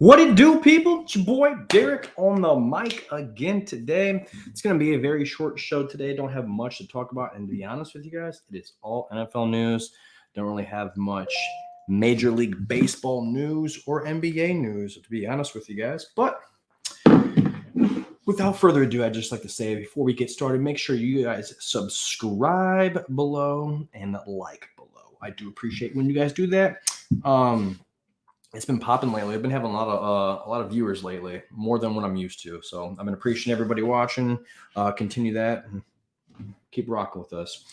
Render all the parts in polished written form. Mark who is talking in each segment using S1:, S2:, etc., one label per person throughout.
S1: What it do, people? It's your boy Derek on the mic again today. It's going to be a very short show today. Don't have much to talk about. And to be honest with you guys, it is all NFL news. Don't really have much Major League Baseball news or NBA news, to be honest with you guys. But without further ado, I'd just like to say before we get started, make sure you guys subscribe below and like below. I do appreciate when you guys do that. It's been popping lately. I've been having a lot of viewers lately, more than what I'm used to. So I've been appreciating everybody watching. Continue that and keep rocking with us.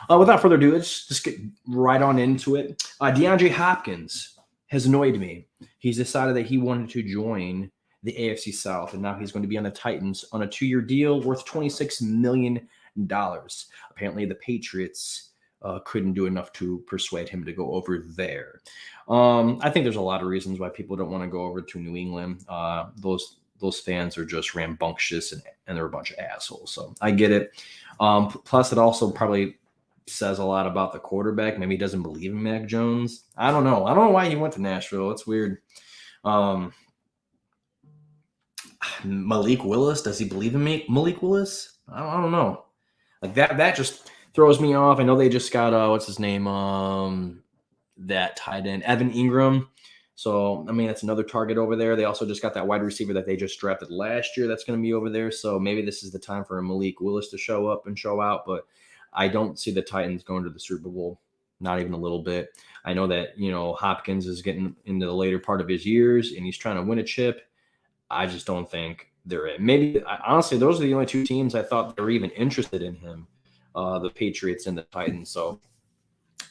S1: Without further ado, let's just get right on into it. DeAndre Hopkins has annoyed me. He's decided that he wanted to join the AFC South, and now he's going to be on the Titans on a 2-year deal worth $26 million. Apparently, the Patriots couldn't do enough to persuade him to go over there. I think there's a lot of reasons why people don't want to go over to New England. Those fans are just rambunctious and they're a bunch of assholes. So I get it. Plus, it also probably says a lot about the quarterback. Maybe he doesn't believe in Mac Jones. I don't know. I don't know why he went to Nashville. It's weird. Malik Willis, does he believe in me? Malik Willis? I don't know. Like that just throws me off. I know they just got what's his name? That tight end, Evan Ingram. So I mean, that's another target over there. They also just got that wide receiver that they just drafted last year. That's going to be over there. So maybe this is the time for Malik Willis to show up and show out. But I don't see the Titans going to the Super Bowl, not even a little bit. I know that Hopkins is getting into the later part of his years and he's trying to win a chip. I just don't think they're it. Maybe honestly, those are the only two teams I thought were even interested in him. The Patriots and the Titans. So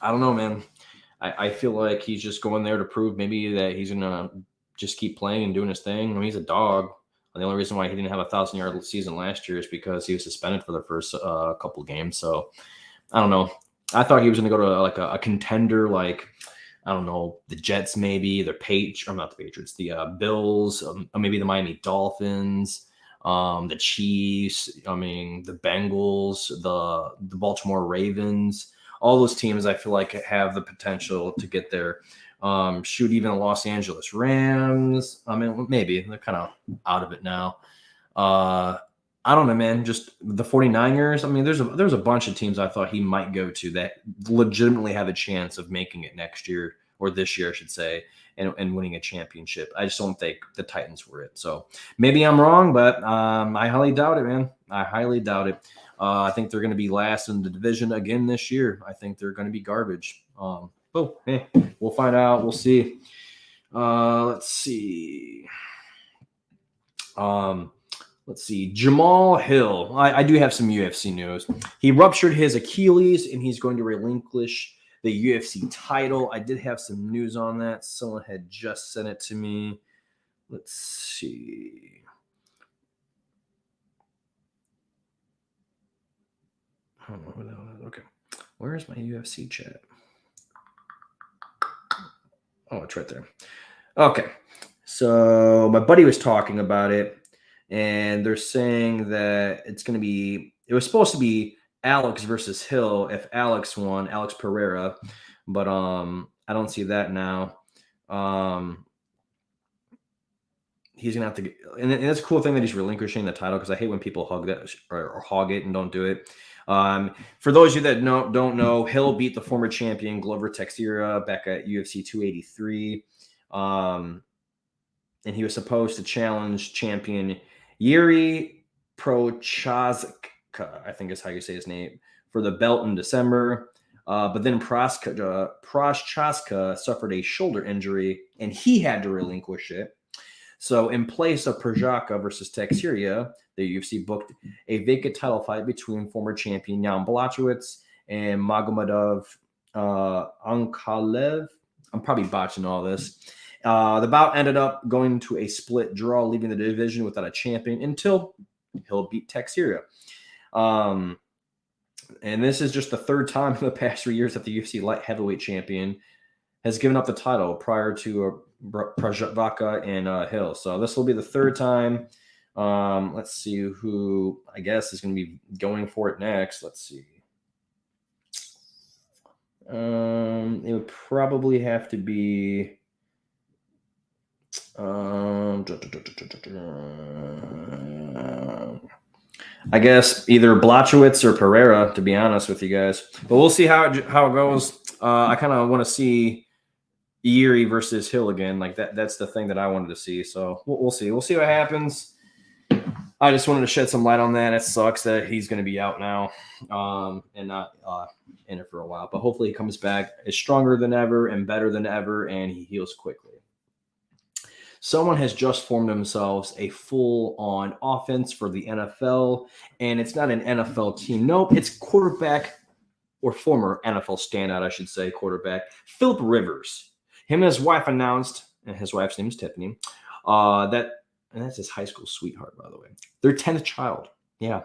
S1: I don't know, man. I feel like he's just going there to prove maybe that he's going to just keep playing and doing his thing. I mean, he's a dog. And the only reason why he didn't have a 1,000-yard season last year is because he was suspended for the first couple games. So I don't know. I thought he was going to go to like a contender, like, I don't know, the Jets maybe, the Patriots, the Bills, maybe the Miami Dolphins. The Chiefs, the Bengals, the Baltimore Ravens, all those teams I feel like have the potential to get there. Even the Los Angeles Rams. Maybe they're kind of out of it now. I don't know, man. Just the 49ers. There's a bunch of teams I thought he might go to that legitimately have a chance of making it next year, or this year, I should say, and winning a championship. I just don't think the Titans were it. So maybe I'm wrong, but I highly doubt it, man. I highly doubt it. I think they're going to be last in the division again this year. I think they're going to be garbage. We'll find out. We'll see. Let's see. Jamal Hill. I do have some UFC news. He ruptured his Achilles and he's going to relinquish the UFC title. I did have some news on that. Someone had just sent it to me. Let's see. I don't know who that was. Okay. Where's my UFC chat? Oh, it's right there. Okay. So my buddy was talking about it, and they're saying that it was supposed to be Alex versus Hill if Alex won, Alex Pereira, but I don't see that now. He's gonna have to and it's a cool thing that he's relinquishing the title, because I hate when people hug that or hog it and don't do it. For those of you that don't know, Hill beat the former champion Glover Teixeira back at UFC 283. And he was supposed to challenge champion Yuri Prochazka, I think is how you say his name, for the belt in December. But then Prochazka suffered a shoulder injury, and he had to relinquish it. So in place of Prochazka versus Teixeira, the UFC booked a vacant title fight between former champion Jan Blachowicz and Magomedov Ankalev. I'm probably botching all this. The bout ended up going to a split draw, leaving the division without a champion until Hill beat Teixeira. And this is just the third time in the past 3 years that the UFC light heavyweight champion has given up the title prior to Prochazka and Hill. So this will be the third time. Let's see who I guess is going to be going for it next. Let's see. It would probably have to be I guess either Blachowicz or Pereira, to be honest with you guys. But we'll see how it goes. I kind of want to see Erie versus Hill again. Like that's the thing that I wanted to see. So we'll see. We'll see what happens. I just wanted to shed some light on that. It sucks that he's going to be out now and not in it for a while. But hopefully he comes back is stronger than ever and better than ever, and he heals quickly. Someone has just formed themselves a full-on offense for the NFL, and it's not an NFL team. Nope, it's quarterback or former NFL standout, I should say, quarterback, Philip Rivers. Him and his wife announced, and his wife's name is Tiffany, and that's his high school sweetheart, by the way, their 10th child. Yeah.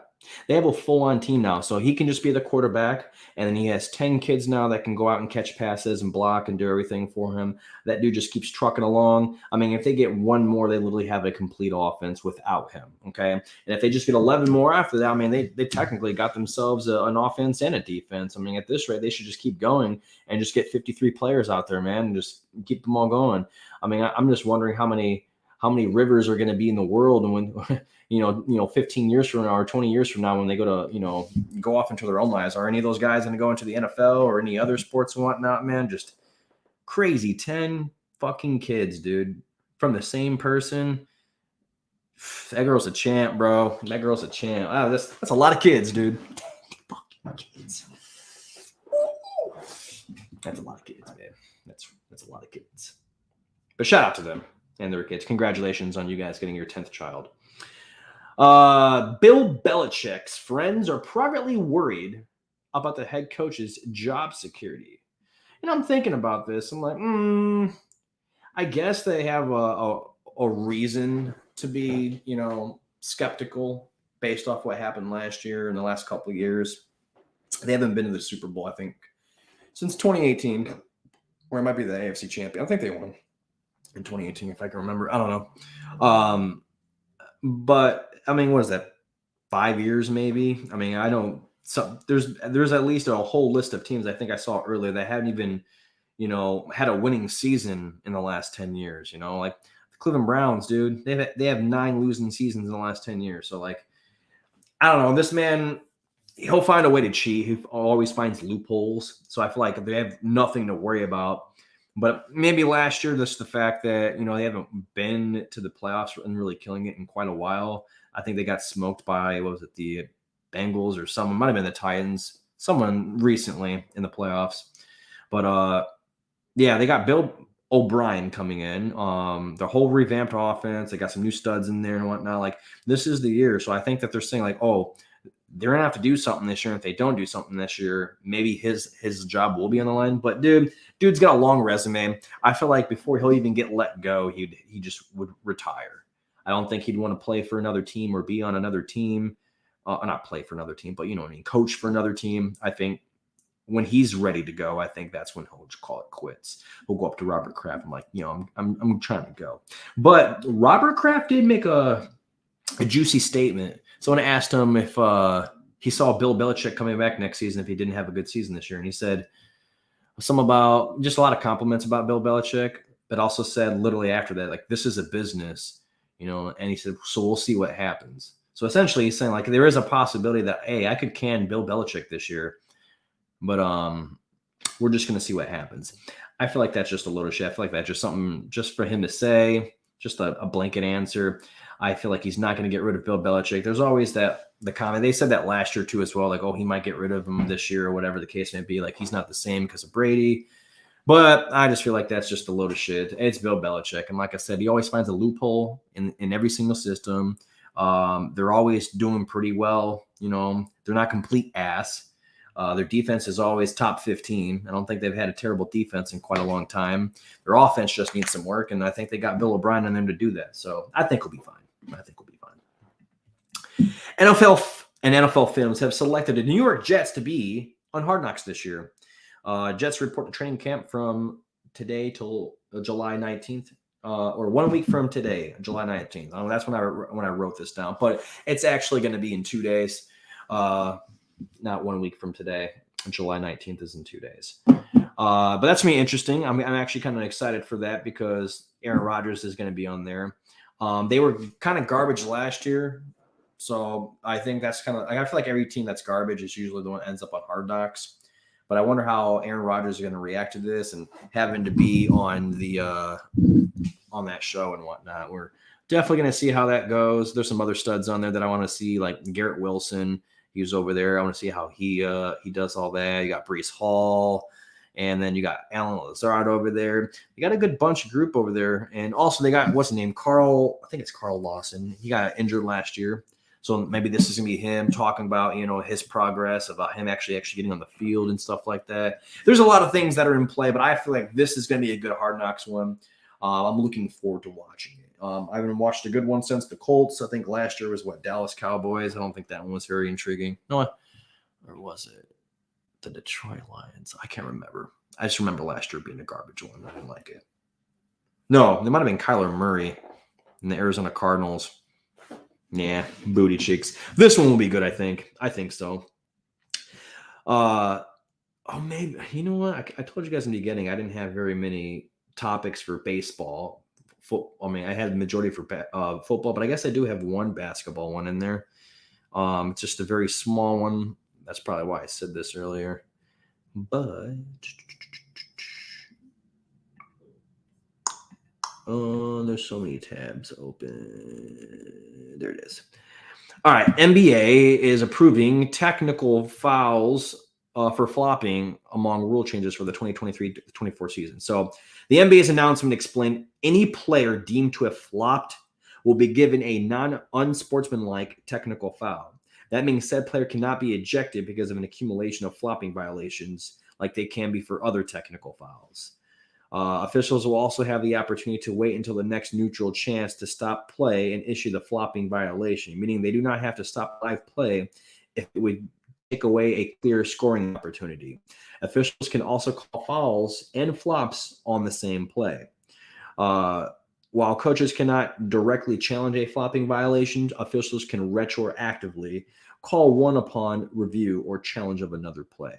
S1: They have a full-on team now, so he can just be the quarterback, and then he has 10 kids now that can go out and catch passes and block and do everything for him. That dude just keeps trucking along. I mean, if they get one more, they literally have a complete offense without him, okay? And if they just get 11 more after that, I mean, they technically got themselves an offense and a defense. I mean, at this rate, they should just keep going and just get 53 players out there, man, and just keep them all going. I mean, I'm just wondering how many Rivers are going to be in the world, and when 15 years from now or 20 years from now, when they go to go off into their own lives, are any of those guys going to go into the NFL or any other sports and whatnot? Man, just crazy. 10 fucking kids, dude, from the same person. That girl's a champ, bro. That girl's a champ. Wow, that's a lot of kids, dude. Fucking kids. That's a lot of kids, man. That's a lot of kids. But shout out to them and their kids. Congratulations on you guys getting your 10th child. Bill Belichick's friends are privately worried about the head coach's job security. And I'm thinking about this. I'm like, I guess they have a reason to be, skeptical based off what happened last year and the last couple of years. They haven't been to the Super Bowl, I think, since 2018, or it might be the AFC champion. I think they won in 2018, if I can remember. I don't know. But I mean, what is that? 5 years, maybe? I mean, I don't. So there's at least a whole list of teams I think I saw earlier that haven't even, had a winning season in the last 10 years. Like the Cleveland Browns, dude. They have 9 losing seasons in the last 10 years. So like, I don't know. This man, he'll find a way to cheat. He always finds loopholes. So I feel like they have nothing to worry about. But maybe last year, just the fact that, they haven't been to the playoffs and really killing it in quite a while. I think they got smoked by, the Bengals or someone, might have been the Titans, someone recently in the playoffs. But, they got Bill O'Brien coming in. The whole revamped offense, they got some new studs in there and whatnot. Like, this is the year. So I think that they're saying, like, oh, they're going to have to do something this year. If they don't do something this year, maybe his job will be on the line. But dude's got a long resume. I feel like before he'll even get let go, he just would retire. I don't think he'd want to play for another team or be on another team. Not play for another team, but coach for another team. I think when he's ready to go, I think that's when he'll just call it quits. He'll go up to Robert Kraft and I'm trying to go. But Robert Kraft did make a juicy statement. Someone asked him if he saw Bill Belichick coming back next season if he didn't have a good season this year. And he said about just a lot of compliments about Bill Belichick, but also said literally after that, like, this is a business, and he said, so we'll see what happens. So essentially he's saying, like, there is a possibility that, hey, I could can Bill Belichick this year, but we're just going to see what happens. I feel like that's just a load of shit. I feel like that's just something just for him to say, just a blanket answer. I feel like he's not going to get rid of Bill Belichick. There's always the comment. They said that last year too as well, like, oh, he might get rid of him this year or whatever the case may be. Like, he's not the same because of Brady. But I just feel like that's just a load of shit. It's Bill Belichick. And like I said, he always finds a loophole in every single system. They're always doing pretty well. They're not complete ass. Their defense is always top 15. I don't think they've had a terrible defense in quite a long time. Their offense just needs some work, and I think they got Bill O'Brien in them to do that. So I think we'll be fine. NFL and NFL Films have selected the New York Jets to be on Hard Knocks this year. Jets report to training camp from today till July 19th, or 1 week from today, July 19th. That's when I wrote this down, but it's actually going to be in 2 days. Not 1 week from today. July 19th is in 2 days. But that's going to be interesting. I'm actually kind of excited for that because Aaron Rodgers is going to be on there. They were kind of garbage last year. So I think that's kind of – I feel like every team that's garbage is usually the one that ends up on Hard Knocks. But I wonder how Aaron Rodgers is going to react to this and having to be on the on that show and whatnot. We're definitely going to see how that goes. There's some other studs on there that I want to see, like Garrett Wilson. He's over there. I want to see how he does all that. You got Breece Hall. And then you got Alan Lazard over there. You got a good bunch group over there. And also they got, what's the name? I think it's Carl Lawson. He got injured last year. So maybe this is going to be him talking about, his progress, about him actually getting on the field and stuff like that. There's a lot of things that are in play, but I feel like this is going to be a good Hard Knocks one. I'm looking forward to watching it. I haven't watched a good one since the Colts. I think last year was Dallas Cowboys. I don't think that one was very intriguing. No, or was it the Detroit Lions? I can't remember. I just remember last year being a garbage one. I didn't like it. No, it might have been Kyler Murray and the Arizona Cardinals. Yeah, booty cheeks. This one will be good, I think. I think so. Maybe. You know what? I told you guys in the beginning I didn't have very many topics for baseball. I had the majority for football, but I guess I do have one basketball one in there. It's just a very small one. That's probably why I said this earlier. But there's so many tabs open. There it is. All right. NBA is approving technical fouls for flopping among rule changes for the 2023-24 season. So the NBA's announcement explained any player deemed to have flopped will be given a non-unsportsmanlike technical foul. That means said player cannot be ejected because of an accumulation of flopping violations like they can be for other technical fouls. Officials will also have the opportunity to wait until the next neutral chance to stop play and issue the flopping violation, meaning they do not have to stop live play if it would take away a clear scoring opportunity. Officials can also call fouls and flops on the same play. While coaches cannot directly challenge a flopping violation, officials can retroactively call one upon review or challenge of another play.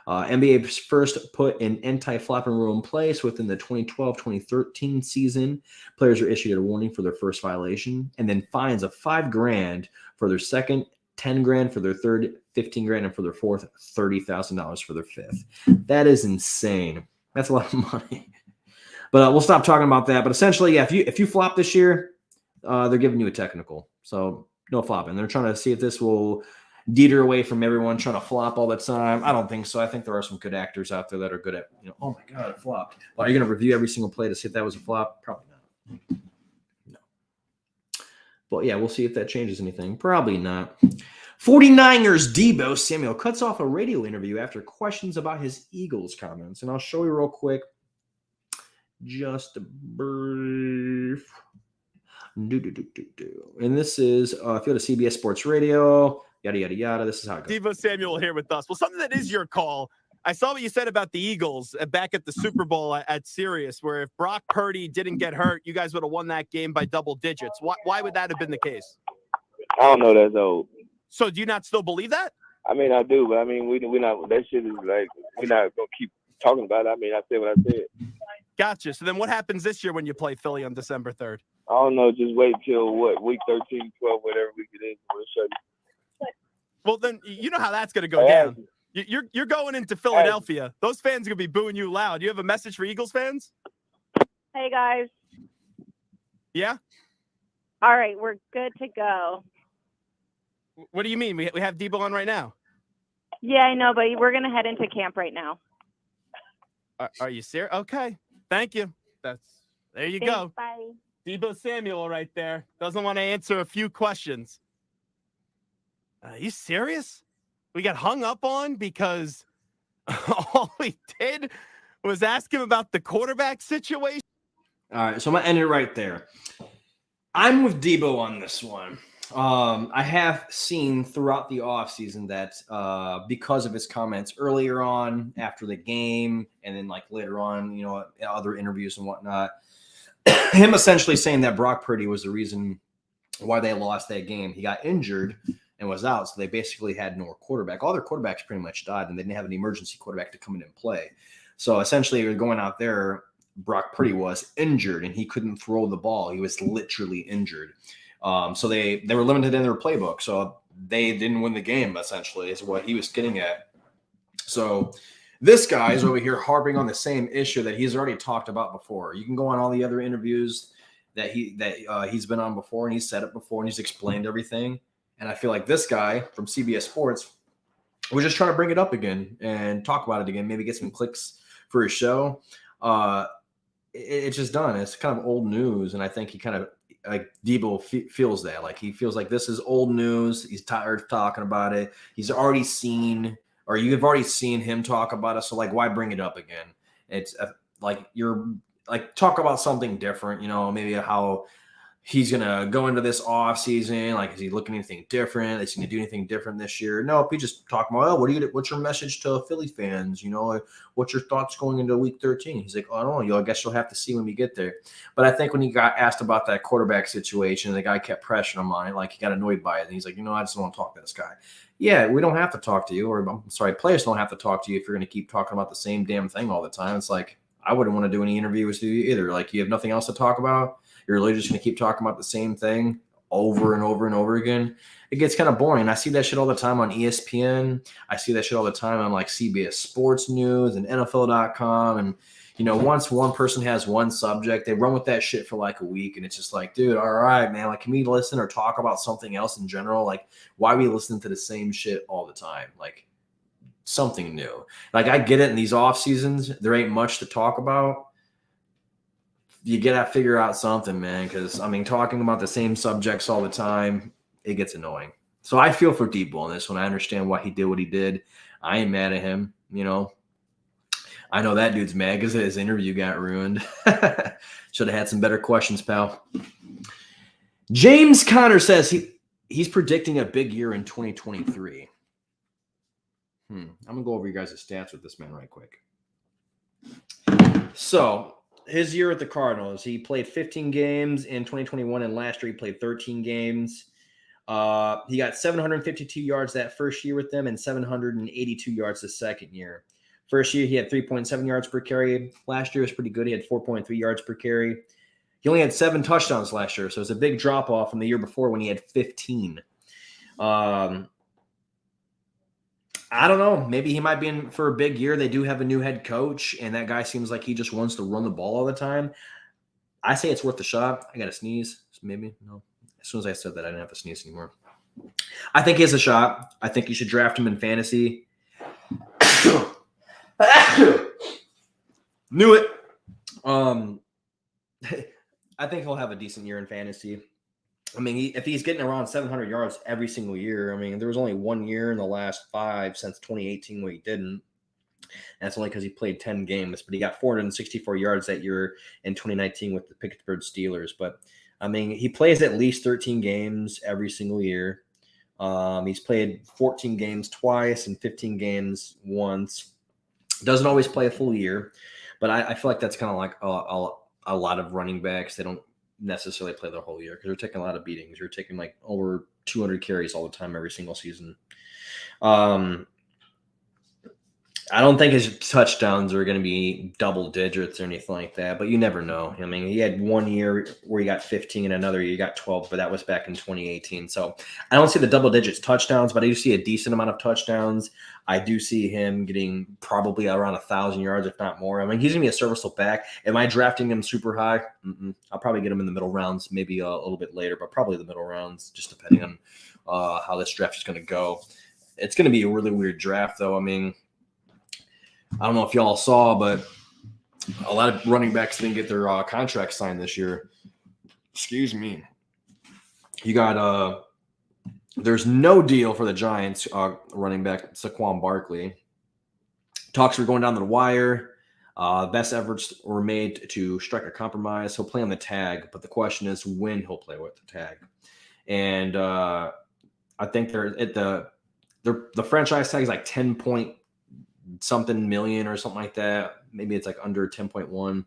S1: NBA first put an anti-flopping rule in place within the 2012-2013 season. Players are issued a warning for their first violation and then fines of $5,000 for their second, $10,000 for their third, $15,000, and for their fourth, $30,000 for their fifth. That is insane. That's a lot of money. But we'll stop talking about that. But essentially, yeah, if you flop this year, they're giving you a technical. So no flopping. They're trying to see if this will deter away from everyone trying to flop all the time. I don't think so. I think there are some good actors out there that are good at, oh my God, it flopped. Well, are you going to review every single play to see if that was a flop? Probably not. No. But yeah, we'll see if that changes anything. Probably not. 49ers Deebo Samuel cuts off a radio interview after questions about his Eagles comments. And I'll show you real quick. Just a brief. And this is, if you go to CBS Sports Radio, yada, yada, yada. This is how it goes.
S2: Deebo Samuel here with us. Well, something that is your call. I saw what you said about the Eagles back at the Super Bowl at Sirius, where if Brock Purdy didn't get hurt, you guys would have won that game by double digits. Why would that have been the case?
S3: I don't know. That's old.
S2: So do you not still believe that?
S3: I mean, I do, but I mean, we're not. That shit is like we're not gonna keep talking about it. I mean, I said what I said.
S2: Gotcha. So then what happens this year when you play Philly on December 3rd?
S3: I don't know. Just wait till week 13, 12, whatever week it is. We'll show you.
S2: Well, then you know how that's going to go down. You're going into Philadelphia. Those fans are going to be booing you loud. You have a message for Eagles fans?
S4: Hey, guys.
S2: Yeah?
S4: All right, we're good to go.
S2: What do you mean? We have Deebo on right now.
S4: Yeah, I know, but we're going to head into camp right now.
S2: Are you serious? Okay. Thank you. There you
S4: Thanks,
S2: go.
S4: Bye.
S2: Deebo Samuel right there. Doesn't want to answer a few questions. Are you serious? We got hung up on because all we did was ask him about the quarterback situation.
S1: All right, so I'm going to end it right there. I'm with Deebo on this one. I have seen throughout the offseason that because of his comments earlier on after the game and then like later on, other interviews and whatnot, him essentially saying that Brock Purdy was the reason why they lost that game. He got injured and was out, so they basically had no quarterback. All their quarterbacks pretty much died, and they didn't have an emergency quarterback to come in and play. So essentially, going out there, Brock Purdy was injured and he couldn't throw the ball. He was literally injured. So they were limited in their playbook. So they didn't win the game, essentially, is what he was getting at. So this guy is over here harping on the same issue that he's already talked about before. You can go on all the other interviews that he's been on before, and he's said it before, and he's explained everything. And I feel like this guy from CBS Sports was just trying to bring it up again and talk about it again, maybe get some clicks for his show. It's just done. It's kind of old news, and I think he kind of like Deebo feels that. Like he feels like this is old news. He's tired of talking about it. He's already seen, or you've already seen him talk about it. So like, why bring it up again? It's like you're like talk about something different. Maybe how he's gonna go into this off season. Like, is he looking at anything different? Is he gonna do anything different this year? No, he just talk about, what's your message to Philly fans? What's your thoughts going into Week 13? He's like, I don't know. I guess you'll have to see when we get there. But I think when he got asked about that quarterback situation, the guy kept pressuring him on it. Like he got annoyed by it, and he's like, I just don't want to talk to this guy. Yeah, we don't have to talk to you, or I'm sorry, players don't have to talk to you if you're going to keep talking about the same damn thing all the time. It's like I wouldn't want to do any interview with you either. Like you have nothing else to talk about. You're literally just going to keep talking about the same thing over and over and over again. It gets kind of boring. I see that shit all the time on ESPN. I see that shit all the time on like CBS Sports News and NFL.com. And, once one person has one subject, they run with that shit for like a week. And it's just like, dude, all right, man, like, can we listen or talk about something else in general? Like, why are we listening to the same shit all the time? Like, something new. Like, I get it in these off seasons. There ain't much to talk about. You got to figure out something, man, because, talking about the same subjects all the time, it gets annoying. So I feel for Deebo on this one. I understand why he did what he did. I ain't mad at him, I know that dude's mad because his interview got ruined. Should have had some better questions, pal. James Conner says he's predicting a big year in 2023. I'm going to go over you guys' stats with this man right quick. So his year at the Cardinals, he played 15 games in 2021, and last year he played 13 games. He got 752 yards that first year with them and 782 yards the second year. First year, he had 3.7 yards per carry. Last year was pretty good. He had 4.3 yards per carry. He only had 7 touchdowns last year, so it was a big drop-off from the year before when he had 15. I don't know. Maybe he might be in for a big year. They do have a new head coach, and that guy seems like he just wants to run the ball all the time. I say it's worth a shot. I got to sneeze. Maybe. No. As soon as I said that, I didn't have to sneeze anymore. I think he has a shot. I think you should draft him in fantasy. Knew it. I think he'll have a decent year in fantasy. If he's getting around 700 yards every single year, there was only 1 year in the last 5 since 2018 where he didn't. That's only because he played 10 games, but he got 464 yards that year in 2019 with the Pittsburgh Steelers. But he plays at least 13 games every single year. He's played 14 games twice and 15 games once. Doesn't always play a full year, but I feel like that's kind of like a lot of running backs. They don't necessarily play the whole year because they're taking a lot of beatings. You're taking like over 200 carries all the time every single season. I don't think his touchdowns are going to be double digits or anything like that, but you never know. He had 1 year where he got 15 and another year he got 12, but that was back in 2018. So I don't see the double digits touchdowns, but I do see a decent amount of touchdowns. I do see him getting probably around 1,000 yards, if not more. He's going to be a serviceable back. Am I drafting him super high? I'll probably get him in the middle rounds, maybe a little bit later, but probably the middle rounds, just depending on how this draft is going to go. It's going to be a really weird draft, though. I don't know if y'all saw, but a lot of running backs didn't get their contracts signed this year. Excuse me. You got there's no deal for the Giants running back Saquon Barkley. Talks were going down the wire. Best efforts were made to strike a compromise. He'll play on the tag, but the question is when he'll play with the tag. And I think they're at the franchise tag is like 10 point something million or something like that. Maybe it's like under 10.1.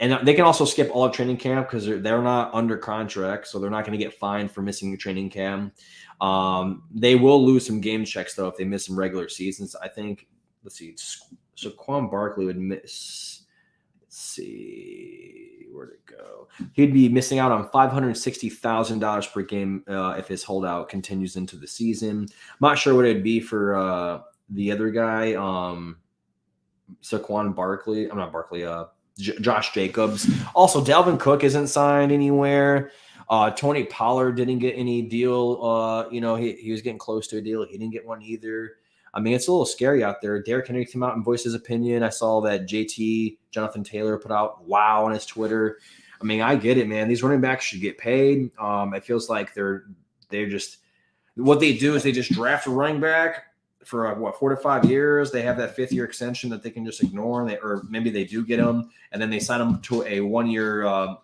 S1: And they can also skip all of training camp because they're not under contract, so they're not going to get fined for missing training camp. They will lose some game checks though if they miss some regular seasons. I think. Let's see, Saquon Barkley would miss. Let's see, where'd it go? He'd be missing out on $560,000 per game if his holdout continues into the season. I'm not sure what it'd be for the other guy, Saquon Barkley. I'm not Barkley. Josh Jacobs. Also, Dalvin Cook isn't signed anywhere. Tony Pollard didn't get any deal. He was getting close to a deal. He didn't get one either. I mean, it's a little scary out there. Derrick Henry came out and voiced his opinion. I saw that Jonathan Taylor, put out wow on his Twitter. I mean, I get it, man. These running backs should get paid. It feels like they're just what they do is they just draft a running back for 4 to 5 years. They have that 5th-year extension that they can just ignore, or maybe they do get them, and then they sign them to a 1-year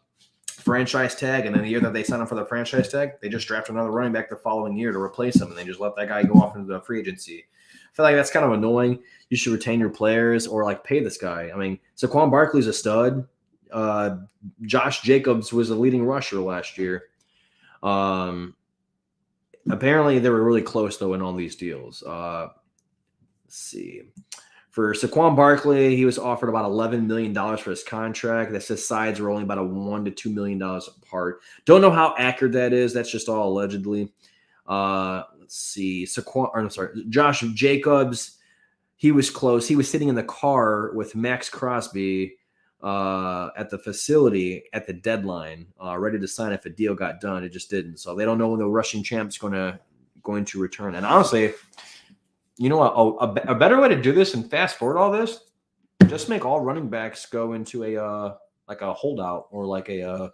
S1: franchise tag, and then the year that they sign them for the franchise tag, they just draft another running back the following year to replace them, and they just let that guy go off into the free agency. I feel like that's kind of annoying. You should retain your players or pay this guy. I mean, Saquon Barkley's a stud. Josh Jacobs was a leading rusher last year. Apparently, they were really close, though, in all these deals. Let's see. For Saquon Barkley, he was offered about $11 million for his contract. That says sides are only about $1 to $2 million apart. Don't know how accurate that is. That's just all allegedly. Let's see. Josh Jacobs, he was close. He was sitting in the car with Max Crosby at the facility at the deadline, ready to sign if a deal got done. It just didn't. So they don't know when the rushing champ's going to return. And honestly, you know what? A better way to do this and fast forward all this, just make all running backs go into a holdout or like a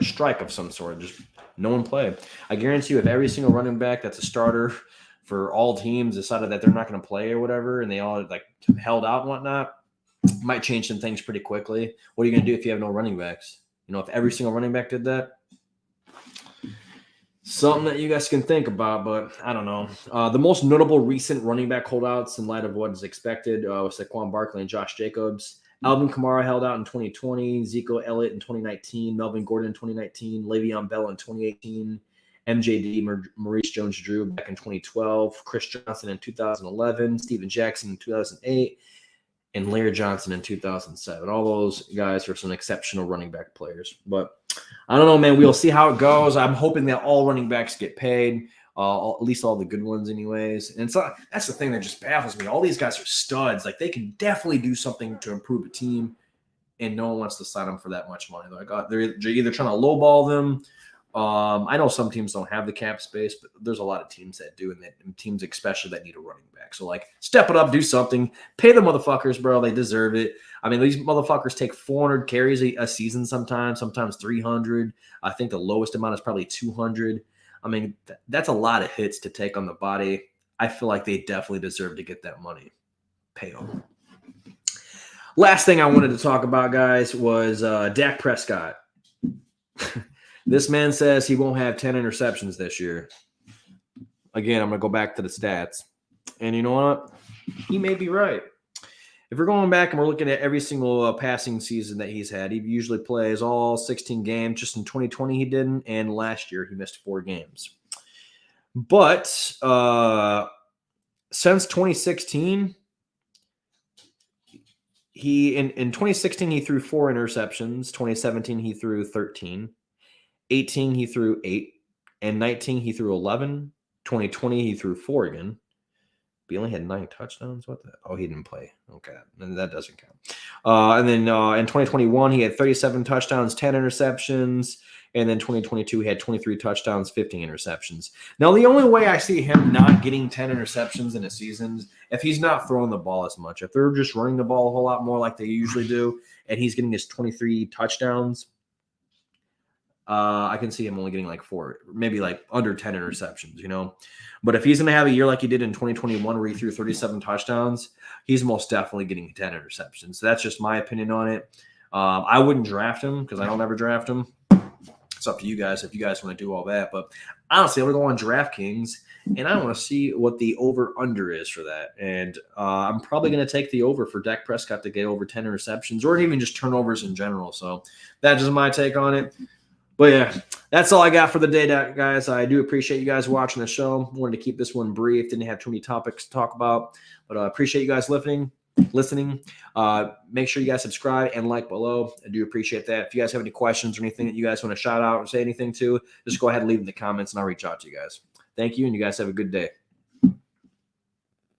S1: strike of some sort. Just no one play. I guarantee you, if every single running back that's a starter for all teams decided that they're not going to play or whatever, and they all held out and whatnot, might change some things pretty quickly. What are you going to do if you have no running backs? If every single running back did that, something that you guys can think about, but I don't know. The most notable recent running back holdouts in light of what is expected was Saquon Barkley and Josh Jacobs. Alvin Kamara held out in 2020, Ezekiel Elliott in 2019, Melvin Gordon in 2019, Le'Veon Bell in 2018, MJD, Maurice Jones-Drew back in 2012, Chris Johnson in 2011, Steven Jackson in 2008, and Larry Johnson in 2007. All those guys are some exceptional running back players. But I don't know, man. We'll see how it goes. I'm hoping that all running backs get paid, at least all the good ones anyways. And so that's the thing that just baffles me. All these guys are studs. They can definitely do something to improve a team, and no one wants to sign them for that much money. They're either trying to lowball them. I know some teams don't have the cap space, but there's a lot of teams that do, and teams especially that need a running back. So, step it up, do something. Pay the motherfuckers, bro. They deserve it. I mean, these motherfuckers take 400 carries a season sometimes 300. I think the lowest amount is probably 200. I mean, that's a lot of hits to take on the body. I feel like they definitely deserve to get that money. Pay them. Last thing I wanted to talk about, guys, was Dak Prescott. This man says he won't have 10 interceptions this year. Again, I'm going to go back to the stats. And you know what? He may be right. If we're going back and we're looking at every single passing season that he's had, he usually plays all 16 games. Just in 2020 he didn't, and last year he missed 4 games. But since 2016, in 2016 he threw 4 interceptions. 2017 he threw 13. 18 he threw 8, and 19 he threw 11. 2020 he threw 4 again. But he only had 9 touchdowns. What the? Oh, he didn't play. Okay, and that doesn't count. And then in 2021 he had 37 touchdowns, 10 interceptions, and then 2022 he had 23 touchdowns, 15 interceptions. Now the only way I see him not getting 10 interceptions in a season if he's not throwing the ball as much. If they're just running the ball a whole lot more like they usually do, and he's getting his 23 touchdowns. I can see him only getting 4, maybe under 10 interceptions, But if he's going to have a year like he did in 2021 where he threw 37 touchdowns, he's most definitely getting 10 interceptions. So that's just my opinion on it. I wouldn't draft him because I don't ever draft him. It's up to you guys if you guys want to do all that. But honestly, I'm going to go on DraftKings, and I want to see what the over-under is for that. And I'm probably going to take the over for Dak Prescott to get over 10 interceptions or even just turnovers in general. So that's just my take on it. But yeah, that's all I got for the day, guys. I do appreciate you guys watching the show. Wanted to keep this one brief. Didn't have too many topics to talk about, but I appreciate you guys listening. Make sure you guys subscribe and like below. I do appreciate that. If you guys have any questions or anything that you guys want to shout out or say anything to, just go ahead and leave in the comments and I'll reach out to you guys. Thank you, and you guys have a good day.